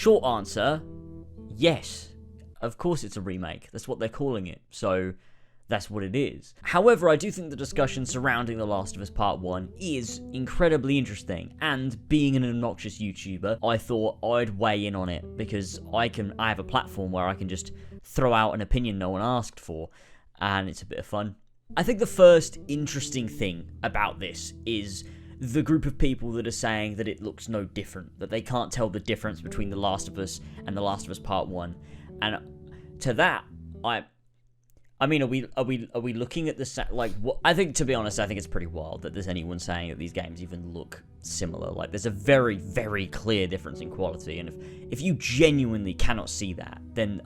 Short answer, yes. Of course it's a remake. That's what they're calling it. So that's what it is. However, I do think the discussion surrounding The Last of Us Part 1 is incredibly interesting, and being an obnoxious YouTuber, I thought I'd weigh in on it, because I have a platform where I can just throw out an opinion no one asked for, and it's a bit of fun. I think the first interesting thing about this is the group of people that are saying that it looks no different, that they can't tell the difference between The Last of Us and The Last of Us Part 1, and to that, I mean, are we looking at the what? I think, to be honest, I think it's pretty wild that there's anyone saying that these games even look similar. Like, there's a very, very clear difference in quality, and if you genuinely cannot see that, then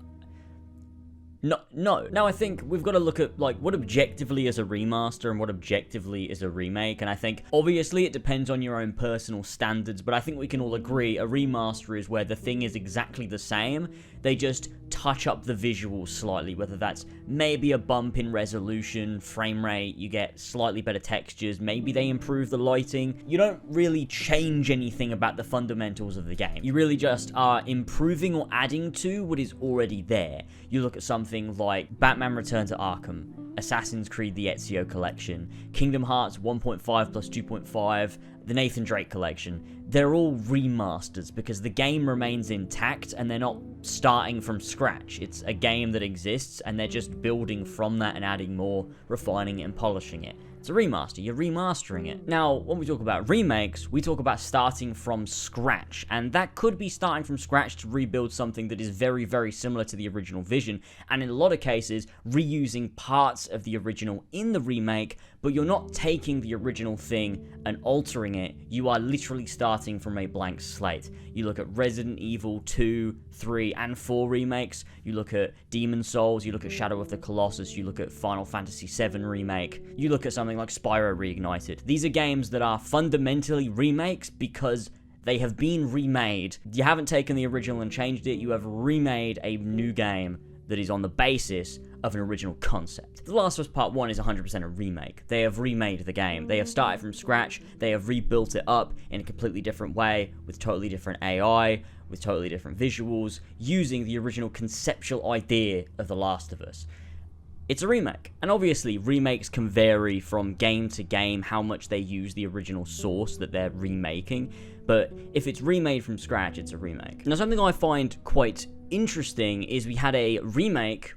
no. Now, I think we've got to look at, like, what objectively is a remaster and what objectively is a remake, and I think, obviously, it depends on your own personal standards, but I think we can all agree a remaster is where the thing is exactly the same, they just touch up the visuals slightly, whether that's maybe a bump in resolution, frame rate, you get slightly better textures, maybe they improve the lighting. You don't really change anything about the fundamentals of the game. You really just are improving or adding to what is already there. You look at something like Batman Return to Arkham, Assassin's Creed the Ezio Collection, Kingdom Hearts 1.5 plus 2.5, the Nathan Drake Collection. They're all remasters because the game remains intact and they're not starting from scratch. It's a game that exists and they're just building from that and adding more, refining it and polishing it. It's a remaster, you're remastering it. Now, when we talk about remakes, we talk about starting from scratch, and that could be starting from scratch to rebuild something that is very, very similar to the original vision, and in a lot of cases, reusing parts of the original in the remake, but you're not taking the original thing and altering it, you are literally starting from a blank slate. You look at Resident Evil 2, 3, and 4 remakes, you look at Demon Souls, you look at Shadow of the Colossus, you look at Final Fantasy VII Remake, you look at something like Spyro Reignited. These are games that are fundamentally remakes because they have been remade. You haven't taken the original and changed it, you have remade a new game that is on the basis of an original concept. The Last of Us Part 1 is 100% a remake. They have remade the game. They have started from scratch, they have rebuilt it up in a completely different way, with totally different AI, with totally different visuals, using the original conceptual idea of The Last of Us. It's a remake, and obviously remakes can vary from game to game how much they use the original source that they're remaking, but if it's remade from scratch, it's a remake. Now, something I find quite interesting is we had a remake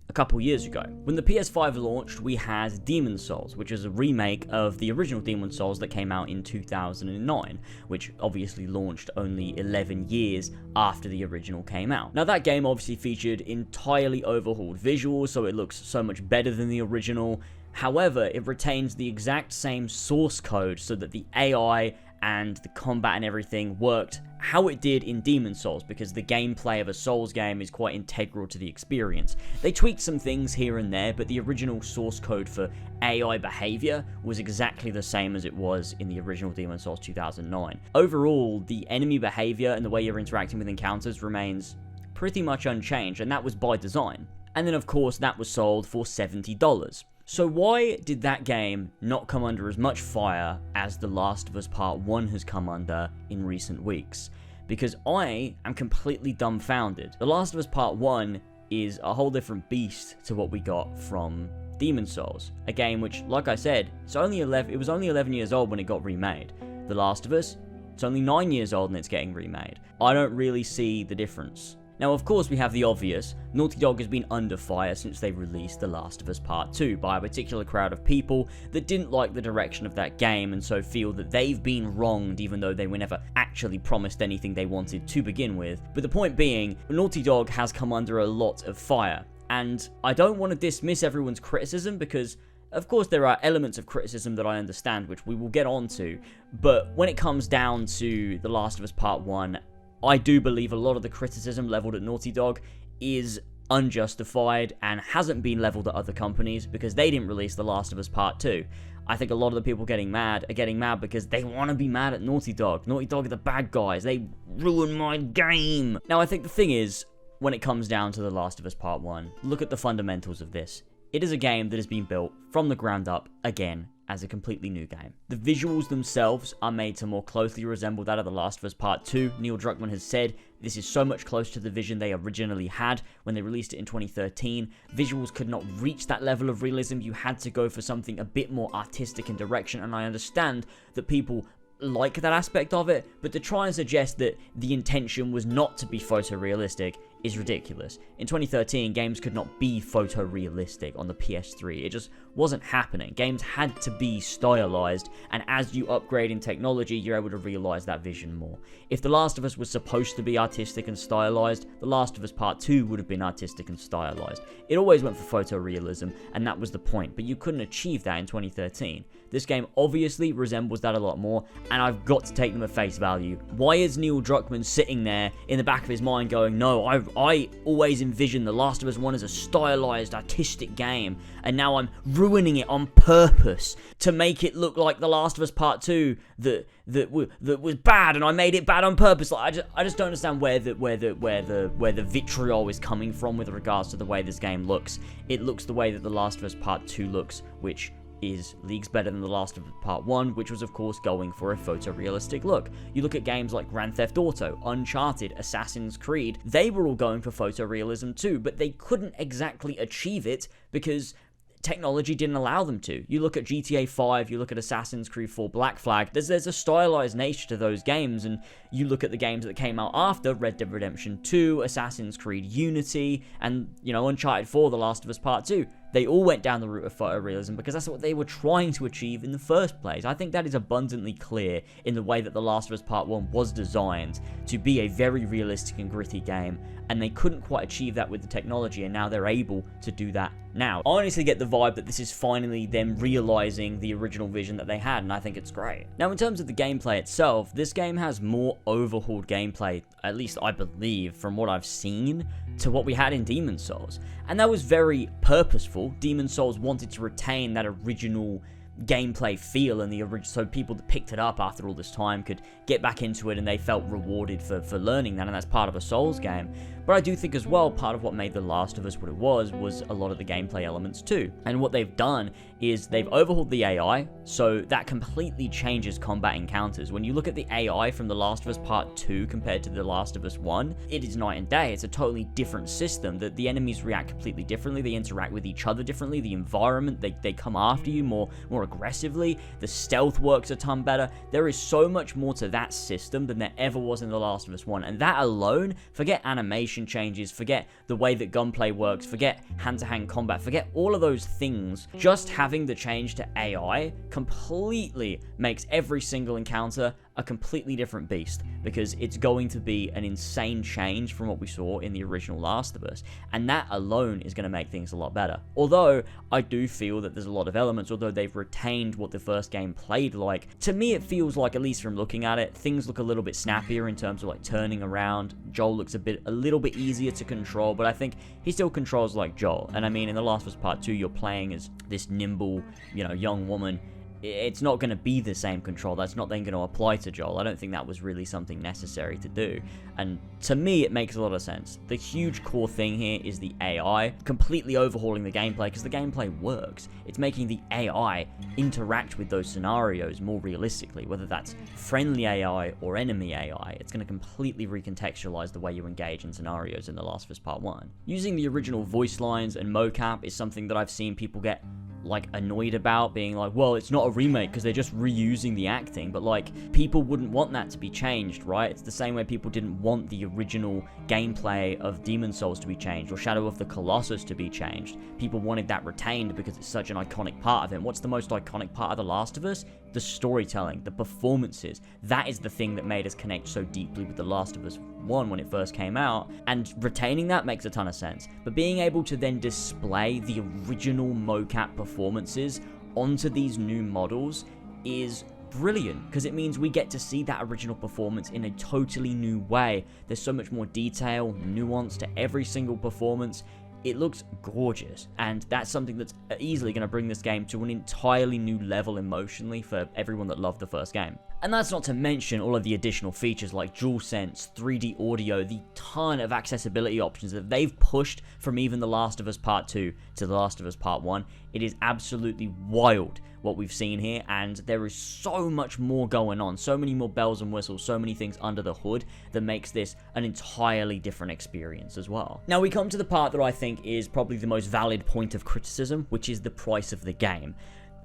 a couple years ago. When the PS5 launched, we had Demon Souls, which is a remake of the original Demon Souls that came out in 2009, which obviously launched only 11 years after the original came out. Now, that game obviously featured entirely overhauled visuals, so it looks so much better than the original. However, it retains the exact same source code so that the AI and the combat and everything worked how it did in Demon Souls, because the gameplay of a Souls game is quite integral to the experience. They tweaked some things here and there, but the original source code for AI behavior was exactly the same as it was in the original Demon Souls 2009. Overall, the enemy behavior and the way you're interacting with encounters remains pretty much unchanged, and that was by design. And then, of course, that was sold for $70. So why did that game not come under as much fire as The Last of Us Part 1 has come under in recent weeks? Because I am completely dumbfounded. The Last of Us Part 1 is a whole different beast to what we got from Demon Souls. A game which, like I said, it was only 11 years old when it got remade. The Last of Us, it's only 9 years old and it's getting remade. I don't really see the difference. Now, of course, we have the obvious. Naughty Dog has been under fire since they released The Last of Us Part 2 by a particular crowd of people that didn't like the direction of that game and so feel that they've been wronged even though they were never actually promised anything they wanted to begin with. But the point being, Naughty Dog has come under a lot of fire. And I don't want to dismiss everyone's criticism because, of course, there are elements of criticism that I understand, which we will get onto. But when it comes down to The Last of Us Part 1, I do believe a lot of the criticism leveled at Naughty Dog is unjustified and hasn't been leveled at other companies because they didn't release The Last of Us Part 2. I think a lot of the people getting mad are getting mad because they want to be mad at Naughty Dog. Naughty Dog are the bad guys. They ruined my game. Now, I think the thing is, when it comes down to The Last of Us Part 1, look at the fundamentals of this. It is a game that has been built from the ground up again as a completely new game. The visuals themselves are made to more closely resemble that of The Last of Us Part 2. Neil Druckmann has said this is so much closer to the vision they originally had when they released it in 2013. Visuals could not reach that level of realism. You had to go for something a bit more artistic in direction, and I understand that people like that aspect of it, but to try and suggest that the intention was not to be photorealistic is ridiculous. In 2013, games could not be photorealistic on the PS3. It just wasn't happening. Games had to be stylized, and as you upgrade in technology, you're able to realize that vision more. If The Last of Us was supposed to be artistic and stylized, The Last of Us Part 2 would have been artistic and stylized. It always went for photorealism, and that was the point, but you couldn't achieve that in 2013. This game obviously resembles that a lot more, and I've got to take them at face value. Why is Neil Druckmann sitting there in the back of his mind going, no, I always envisioned The Last of Us 1 as a stylized, artistic game, and now I'm ruining it on purpose to make it look like The Last of Us Part 2 that was bad, and I made it bad on purpose. Like, I just don't understand where the vitriol is coming from with regards to the way this game looks. It looks the way that The Last of Us Part 2 looks, which is leagues better than The Last of Us Part 1, which was of course going for a photorealistic look. You look at games like Grand Theft Auto, Uncharted, Assassin's Creed, they were all going for photorealism too, but they couldn't exactly achieve it because technology didn't allow them to. You look at GTA 5, you look at Assassin's Creed 4 Black Flag, there's a stylized nature to those games, and you look at the games that came out after, Red Dead Redemption 2, Assassin's Creed Unity, and, you know, Uncharted 4, The Last of Us Part 2. They all went down the route of photorealism because that's what they were trying to achieve in the first place. I think that is abundantly clear in the way that The Last of Us Part 1 was designed to be a very realistic and gritty game, and they couldn't quite achieve that with the technology, and now they're able to do that now. I honestly get the vibe that this is finally them realizing the original vision that they had, and I think it's great. Now, in terms of the gameplay itself, this game has more overhauled gameplay, at least I believe, from what I've seen, to what we had in Demon's Souls. And that was very purposeful. Demon's Souls wanted to retain that original gameplay feel, and the original, so people that picked it up after all this time could get back into it and they felt rewarded for learning that, and that's part of a Souls game. But I do think as well, part of what made The Last of Us what it was a lot of the gameplay elements too. And what they've done is they've overhauled the AI, so that completely changes combat encounters. When you look at the AI from The Last of Us Part 2 compared to The Last of Us 1, it is night and day. It's a totally different system. The enemies react completely differently, they interact with each other differently, the environment, they come after you more aggressively, the stealth works a ton better. There is so much more to that system than there ever was in The Last of Us 1, and that alone, forget animation changes, forget the way that gunplay works, forget hand-to-hand combat, forget all of those things. Just having the change to AI completely makes every single encounter a completely different beast, because it's going to be an insane change from what we saw in the original Last of Us, and that alone is going to make things a lot better. Although I do feel that there's a lot of elements, although they've retained what the first game played like, to me it feels like, at least from looking at it, things look a little bit snappier in terms of like turning around. Joel looks a little bit easier to control, but I think he still controls like Joel. And I mean, in The Last of Us Part 2, you're playing as this nimble, you know, young woman. It's not going to be the same control. That's not then going to apply to Joel. I don't think that was really something necessary to do. And to me, it makes a lot of sense. The huge core thing here is the AI completely overhauling the gameplay, because the gameplay works. It's making the AI interact with those scenarios more realistically, whether that's friendly AI or enemy AI. It's going to completely recontextualize the way you engage in scenarios in The Last of Us Part 1. Using the original voice lines and mocap is something that I've seen people get like annoyed about, being like, well, it's not a remake because they're just reusing the acting. But like, people wouldn't want that to be changed, right? It's the same way people didn't want the original gameplay of Demon's Souls to be changed or Shadow of the Colossus to be changed. People wanted that retained because it's such an iconic part of it. What's the most iconic part of The Last of Us? The storytelling, the performances. That is the thing that made us connect so deeply with The Last of Us 1 when it first came out, and retaining that makes a ton of sense. But being able to then display the original mocap performances onto these new models is brilliant, because it means we get to see that original performance in a totally new way. There's so much more detail, nuance to every single performance. It looks gorgeous, and that's something that's easily going to bring this game to an entirely new level emotionally for everyone that loved the first game. And that's not to mention all of the additional features like DualSense, 3D audio, the ton of accessibility options that they've pushed from even The Last of Us Part 2 to The Last of Us Part 1. It is absolutely wild what we've seen here, and there is so much more going on, so many more bells and whistles, so many things under the hood that makes this an entirely different experience as well. Now we come to the part that I think is probably the most valid point of criticism, which is the price of the game.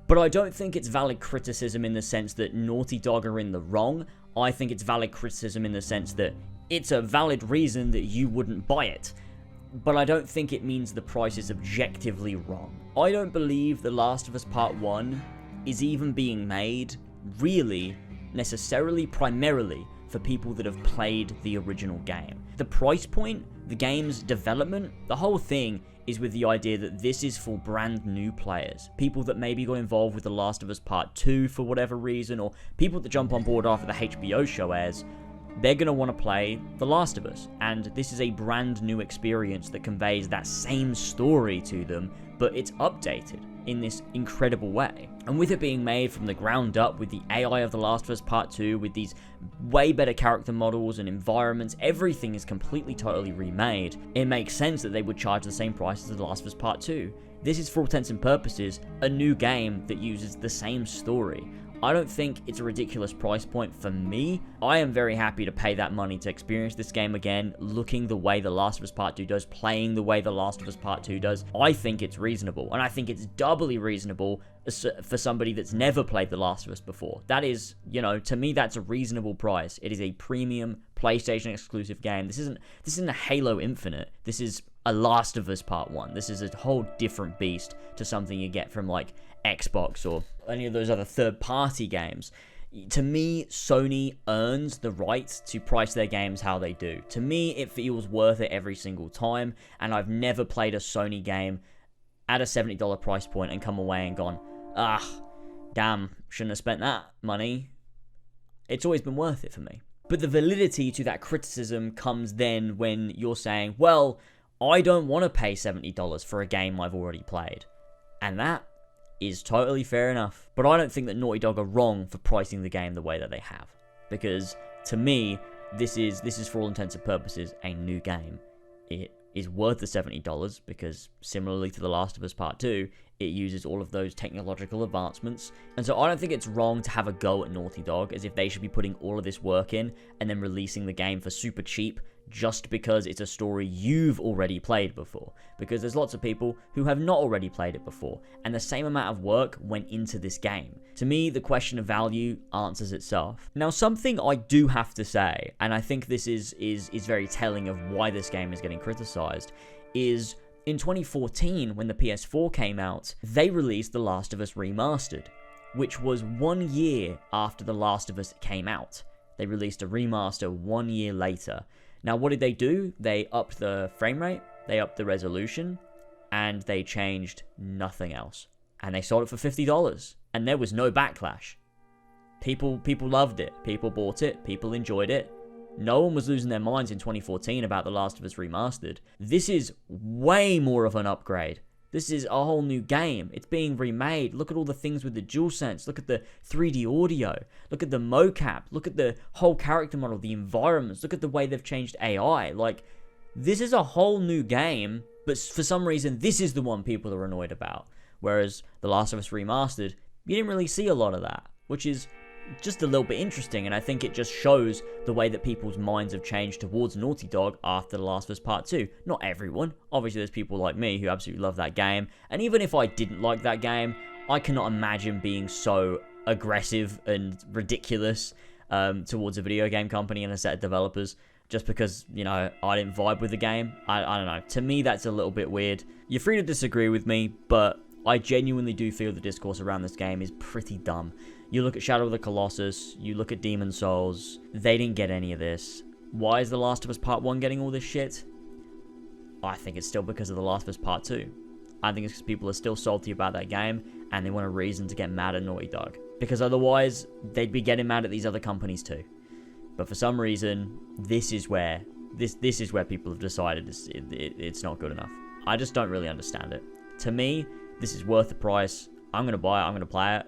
But I don't think it's valid criticism in the sense that Naughty Dog are in the wrong. I think it's valid criticism in the sense that it's a valid reason that you wouldn't buy it. But I don't think it means the price is objectively wrong. I don't believe The Last of Us Part 1 is even being made, really, necessarily, primarily, for people that have played the original game. The price point, the game's development, the whole thing is with the idea that this is for brand new players. People that maybe got involved with The Last of Us Part 2 for whatever reason, or people that jump on board after the HBO show airs. They're going to want to play The Last of Us, and this is a brand new experience that conveys that same story to them, but it's updated in this incredible way. And with it being made from the ground up, with the AI of The Last of Us Part 2, with these way better character models and environments, everything is completely, totally remade. It makes sense that they would charge the same price as The Last of Us Part 2. This is, for all intents and purposes, a new game that uses the same story. I don't think it's a ridiculous price point for me. I am very happy to pay that money to experience this game again, looking the way The Last of Us Part 2 does, playing the way The Last of Us Part 2 does. I think it's reasonable, and I think it's doubly reasonable for somebody that's never played The Last of Us before. That is, you know, to me, that's a reasonable price. It is a premium PlayStation exclusive game. This isn't a Halo Infinite. This is a Last of Us Part 1. This is a whole different beast to something you get from, like, Xbox or any of those other third-party games. To me, Sony earns the right to price their games how they do. To me, it feels worth it every single time, and I've never played a Sony game at a $70 price point and come away and gone, damn, shouldn't have spent that money. It's always been worth it for me. But the validity to that criticism comes then when you're saying, well, I don't want to pay $70 for a game I've already played. And that is totally fair enough. But I don't think that Naughty Dog are wrong for pricing the game the way that they have. Because, to me, this is for all intents and purposes a new game. It is worth the $70 because, similarly to The Last of Us Part 2, it uses all of those technological advancements. And so I don't think it's wrong to have a go at Naughty Dog, as if they should be putting all of this work in and then releasing the game for super cheap just because it's a story you've already played before. Because there's lots of people who have not already played it before, and the same amount of work went into this game. To me, the question of value answers itself. Now, something I do have to say, and I think this is very telling of why this game is getting criticized, is in 2014, when the PS4 came out, they released The Last of Us Remastered, which was 1 year after The Last of Us came out. They released a remaster 1 year later. Now, what did they do? They upped the frame rate, they upped the resolution, and they changed nothing else. And they sold it for $50, and there was no backlash. People loved it, people bought it, people enjoyed it. No one was losing their minds in 2014 about The Last of Us Remastered. This is way more of an upgrade. This is a whole new game. It's being remade. Look at all the things with the DualSense. Look at the 3D audio. Look at the mocap. Look at the whole character model, the environments. Look at the way they've changed AI. Like, this is a whole new game, but for some reason, this is the one people are annoyed about. Whereas The Last of Us Remastered, you didn't really see a lot of that, which is just a little bit interesting, and I think it just shows the way that people's minds have changed towards Naughty Dog after The Last of Us Part 2. Not everyone. Obviously, there's people like me who absolutely love that game, and even if I didn't like that game, I cannot imagine being so aggressive and ridiculous towards a video game company and a set of developers just because, you know, I didn't vibe with the game. I don't know. To me, that's a little bit weird. You're free to disagree with me, but I genuinely do feel the discourse around this game is pretty dumb. You look at Shadow of the Colossus, you look at Demon's Souls, they didn't get any of this. Why is The Last of Us Part 1 getting all this shit? I think it's still because of The Last of Us Part 2. I think it's because people are still salty about that game, and they want a reason to get mad at Naughty Dog. Because otherwise, they'd be getting mad at these other companies too. But for some reason, this is where people have decided it's not good enough. I just don't really understand it. To me, this is worth the price. I'm going to buy it, I'm going to play it.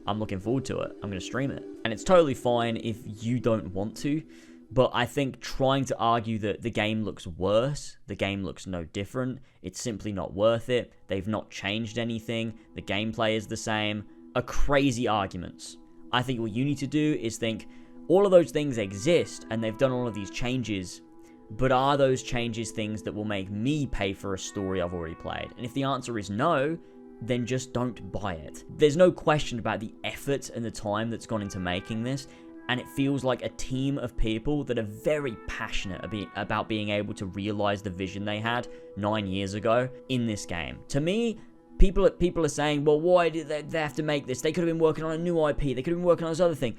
I'm looking forward to it. I'm going to stream it. And it's totally fine if you don't want to, but I think trying to argue that the game looks worse, the game looks no different, it's simply not worth it, they've not changed anything, the gameplay is the same, are crazy arguments. I think what you need to do is think, all of those things exist, and they've done all of these changes, but are those changes things that will make me pay for a story I've already played? And if the answer is no, then just don't buy it. There's no question about the effort and the time that's gone into making this, and it feels like a team of people that are very passionate about being able to realize the vision they had 9 years ago in this game. To me, people are saying, well, why did they have to make this? They could have been working on a new IP. They could have been working on this other thing.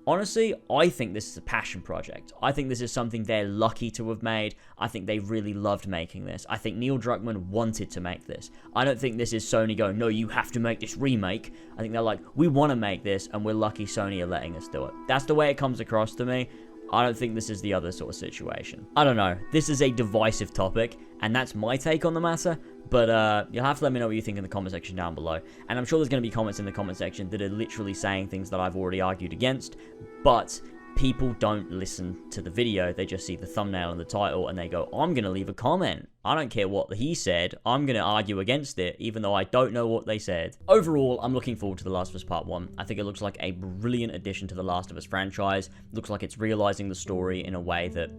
Honestly, I think this is a passion project. I think this is something they're lucky to have made. I think they really loved making this. I think Neil Druckmann wanted to make this. I don't think this is Sony going, no, you have to make this remake. I think they're like, we want to make this, and we're lucky Sony are letting us do it. That's the way it comes across to me. I don't think this is the other sort of situation. I don't know. This is a divisive topic, and that's my take on the matter. But you'll have to let me know what you think in the comment section down below. And I'm sure there's going to be comments in the comment section that are literally saying things that I've already argued against. But people don't listen to the video. They just see the thumbnail and the title, and they go, I'm going to leave a comment. I don't care what he said. I'm going to argue against it, even though I don't know what they said. Overall, I'm looking forward to The Last of Us Part 1. I think it looks like a brilliant addition to The Last of Us franchise. It looks like it's realizing the story in a way that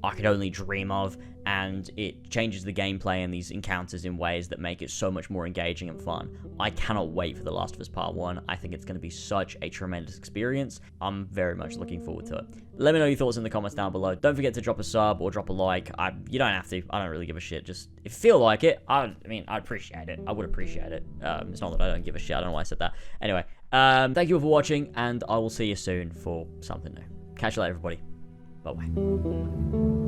I could only dream of, and it changes the gameplay and these encounters in ways that make it so much more engaging and fun. I cannot wait for The Last of Us Part 1. I think it's going to be such a tremendous experience. I'm very much looking forward to it. Let me know your thoughts in the comments down below. Don't forget to drop a sub or drop a like. You don't have to. I don't really give a shit. Just, if you feel like it, I'd appreciate it. I would appreciate it. It's not that I don't give a shit. I don't know why I said that. Anyway, thank you all for watching, and I will see you soon for something new. Catch you later, everybody. Bye-bye.